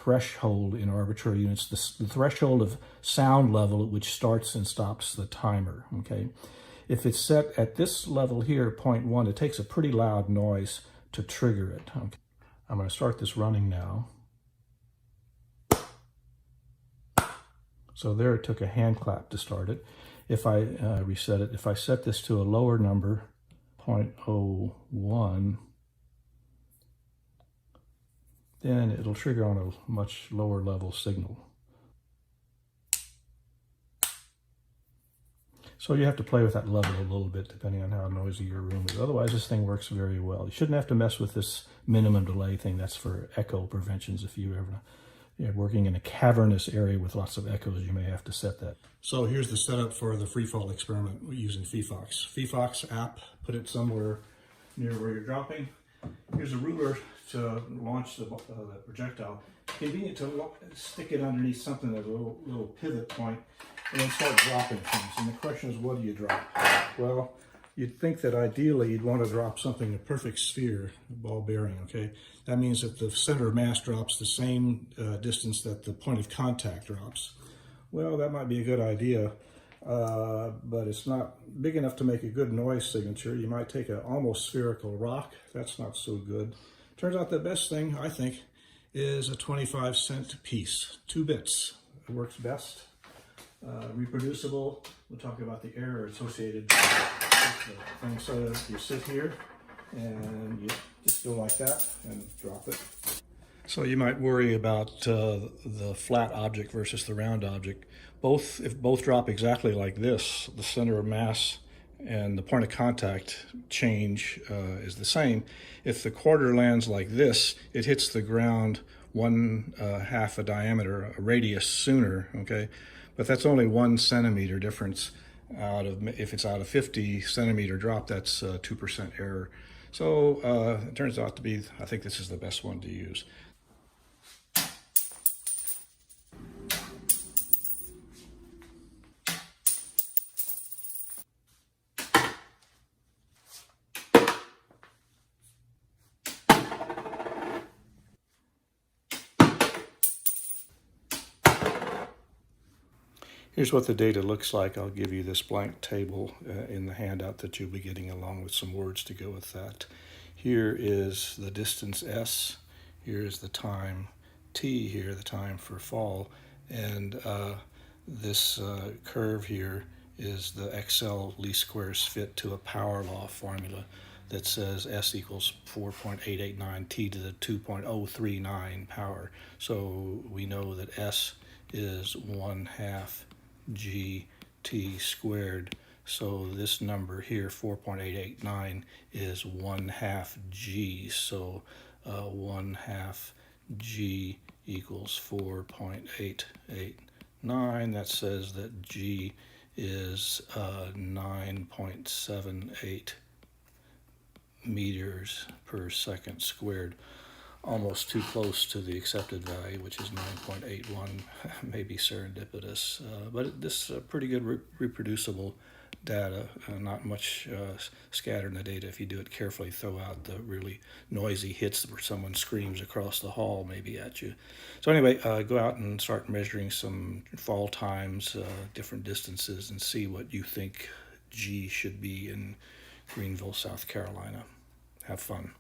threshold in arbitrary units, the threshold of sound level at which starts and stops the timer, okay? If it's set at this level here, 0.1, it takes a pretty loud noise to trigger it. Okay. I'm going to start this running now. So there it took a hand clap to start it. If I reset it, if I set this to a lower number, 0.01, then it'll trigger on a much lower level signal. So you have to play with that level a little bit depending on how noisy your room is. Otherwise, this thing works very well. You shouldn't have to mess with this minimum delay thing. That's for echo preventions. If you're working in a cavernous area with lots of echoes, you may have to set that. So here's the setup for the free fall experiment using phyphox. Phyphox app, put it somewhere near where you're dropping. Here's a ruler to launch the projectile. Convenient to stick it underneath something at a little pivot point and then start dropping things. And the question is, what do you drop? Well, you'd think that ideally you'd want to drop something, a perfect sphere, a ball bearing, okay? That means that the center of mass drops the same distance that the point of contact drops. Well, that might be a good idea, but it's not big enough to make a good noise signature. You might take an almost spherical rock. That's not so good. Turns out the best thing, I think, is a 25-cent piece, 2 bits. It works best. Reproducible. We'll talk about the error associated with the thing. So you sit here and you just go like that and drop it. So you might worry about the flat object versus the round object. If both drop exactly like this, the center of mass and the point of contact change is the same. If the quarter lands like this, it hits the ground 1/2 a diameter, a radius sooner, okay? But that's only 1 centimeter difference if it's out of 50 centimeter drop, that's 2% error. So it turns out to be, I think this is the best one to use. Here's what the data looks like. I'll give you this blank table in the handout that you'll be getting along with some words to go with that. Here is the distance S. Here is the time T here, the time for fall. And this curve here is the XL least squares fit to a power law formula that says S equals 4.889 T to the 2.039 power. So we know that S is 1/2 GT squared. So this number here, 4.889, is 1/2 G. So 1/2 G equals 4.889. That says that G is 9.78 meters per second squared. Almost too close to the accepted value, which is 9.81, maybe serendipitous. But this is pretty good reproducible data, not much scattered in the data. If you do it carefully, throw out the really noisy hits where someone screams across the hall maybe at you. So anyway, go out and start measuring some fall times, different distances, and see what you think G should be in Greenville, South Carolina. Have fun.